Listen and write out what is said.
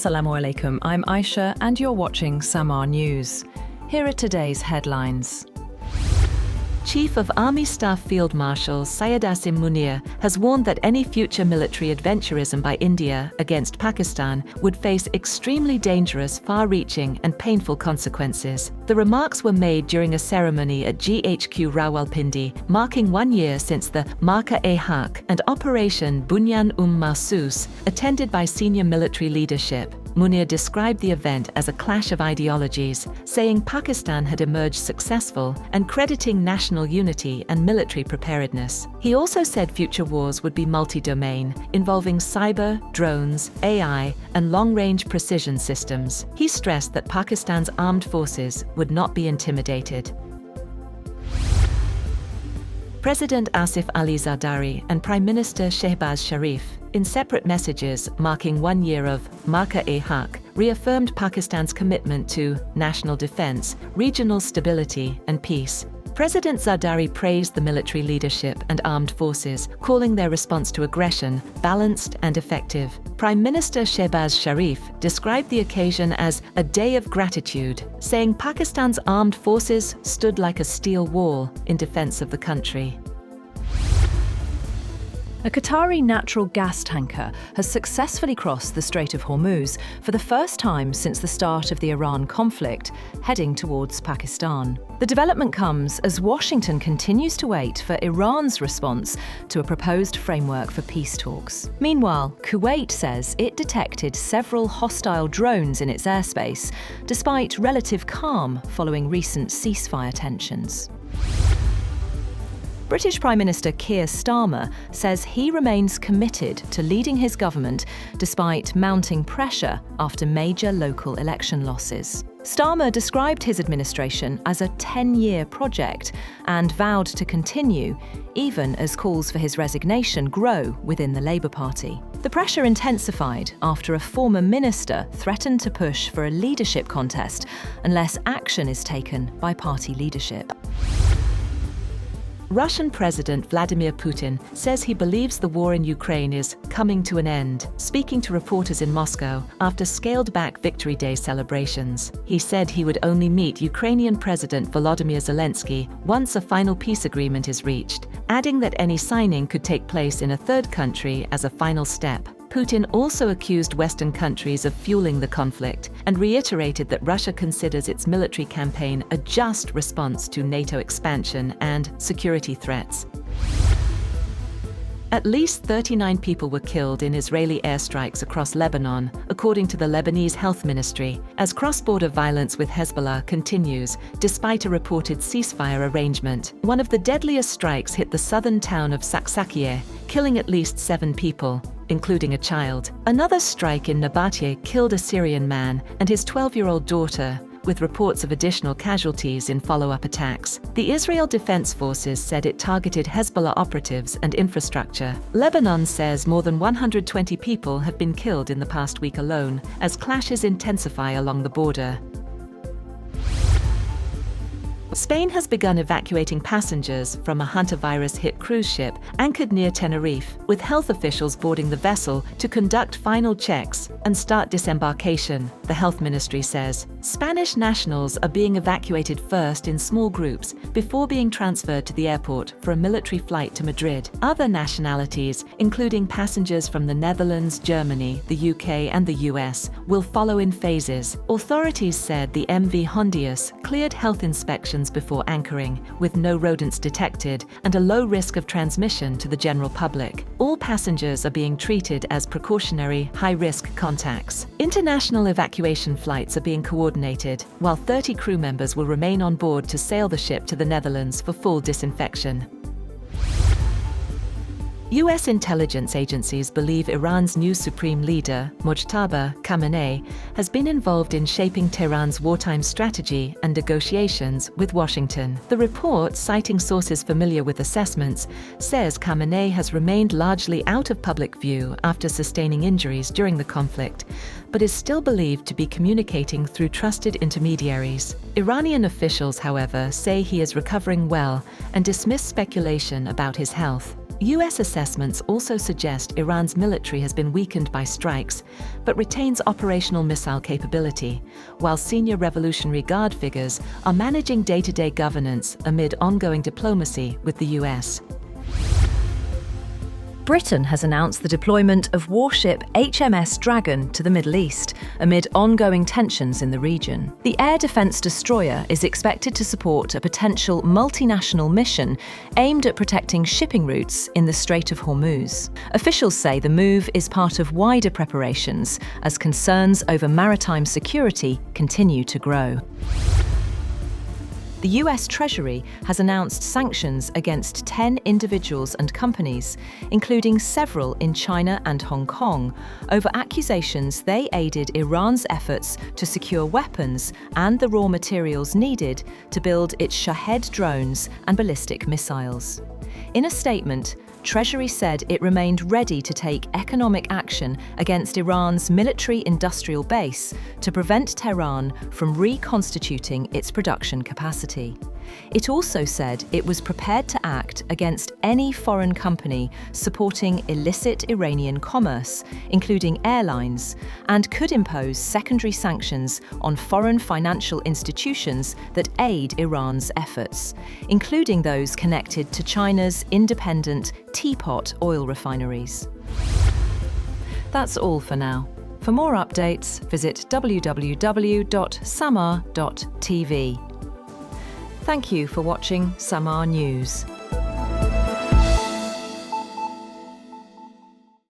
Assalamu alaikum, I'm Aisha and you're watching SAMAA News. Here are today's headlines. Chief of Army Staff Field Marshal Syed Asim Munir has warned that any future military adventurism by India against Pakistan would face extremely dangerous, far-reaching and painful consequences. The remarks were made during a ceremony at GHQ Rawalpindi, marking 1 year since the Marka-e-Haq and Operation Bunyan Mahsus, attended by senior military leadership. Munir described the event as a clash of ideologies, saying Pakistan had emerged successful and crediting national unity and military preparedness. He also said future wars would be multi-domain, involving cyber, drones, AI, and long-range precision systems. He stressed that Pakistan's armed forces would not be intimidated. President Asif Ali Zardari and Prime Minister Shehbaz Sharif, in separate messages marking 1 year of Marka-e-Haq, reaffirmed Pakistan's commitment to national defense, regional stability, and peace. President Zardari praised the military leadership and armed forces, calling their response to aggression balanced and effective. Prime Minister Shehbaz Sharif described the occasion as a day of gratitude, saying Pakistan's armed forces stood like a steel wall in defense of the country. A Qatari natural gas tanker has successfully crossed the Strait of Hormuz for the first time since the start of the Iran conflict, heading towards Pakistan. The development comes as Washington continues to wait for Iran's response to a proposed framework for peace talks. Meanwhile, Kuwait says it detected several hostile drones in its airspace, despite relative calm following recent ceasefire tensions. British Prime Minister Keir Starmer says he remains committed to leading his government despite mounting pressure after major local election losses. Starmer described his administration as a 10-year project and vowed to continue, even as calls for his resignation grow within the Labour Party. The pressure intensified after a former minister threatened to push for a leadership contest unless action is taken by party leadership. Russian President Vladimir Putin says he believes the war in Ukraine is coming to an end, speaking to reporters in Moscow after scaled-back Victory Day celebrations. He said he would only meet Ukrainian President Volodymyr Zelenskyy once a final peace agreement is reached, adding that any signing could take place in a third country as a final step. Putin also accused Western countries of fueling the conflict and reiterated that Russia considers its military campaign a just response to NATO expansion and security threats. At least 39 people were killed in Israeli airstrikes across Lebanon, according to the Lebanese Health Ministry, as cross-border violence with Hezbollah continues, despite a reported ceasefire arrangement. One of the deadliest strikes hit the southern town of Saksakieh, killing at least 7 people, including a child. Another strike in Nabateh killed a Syrian man and his 12-year-old daughter, with reports of additional casualties in follow-up attacks. The Israel Defense Forces said it targeted Hezbollah operatives and infrastructure. Lebanon says more than 120 people have been killed in the past week alone, as clashes intensify along the border. Spain has begun evacuating passengers from a Hantavirus-hit cruise ship anchored near Tenerife, with health officials boarding the vessel to conduct final checks and start disembarkation, the health ministry says. Spanish nationals are being evacuated first in small groups before being transferred to the airport for a military flight to Madrid. Other nationalities, including passengers from the Netherlands, Germany, the UK and the US, will follow in phases. Authorities said the MV Hondius cleared health inspections before anchoring, with no rodents detected and a low risk of transmission to the general public. All passengers are being treated as precautionary, high-risk contacts. International evacuation flights are being coordinated, while 30 crew members will remain on board to sail the ship to the Netherlands for full disinfection. US intelligence agencies believe Iran's new supreme leader, Mojtaba Khamenei, has been involved in shaping Tehran's wartime strategy and negotiations with Washington. The report, citing sources familiar with assessments, says Khamenei has remained largely out of public view after sustaining injuries during the conflict, but is still believed to be communicating through trusted intermediaries. Iranian officials, however, say he is recovering well and dismiss speculation about his health. US assessments also suggest Iran's military has been weakened by strikes, but retains operational missile capability, while senior Revolutionary Guard figures are managing day-to-day governance amid ongoing diplomacy with the US. Britain has announced the deployment of warship HMS Dragon to the Middle East amid ongoing tensions in the region. The air defence destroyer is expected to support a potential multinational mission aimed at protecting shipping routes in the Strait of Hormuz. Officials say the move is part of wider preparations as concerns over maritime security continue to grow. The US Treasury has announced sanctions against 10 individuals and companies, including several in China and Hong Kong, over accusations they aided Iran's efforts to secure weapons and the raw materials needed to build its Shahed drones and ballistic missiles. In a statement, Treasury said it remained ready to take economic action against Iran's military-industrial base to prevent Tehran from reconstituting its production capacity. It also said it was prepared to act against any foreign company supporting illicit Iranian commerce, including airlines, and could impose secondary sanctions on foreign financial institutions that aid Iran's efforts, including those connected to China's independent teapot oil refineries. That's all for now. For more updates, visit www.SAMAA.tv. Thank you for watching SAMAA News.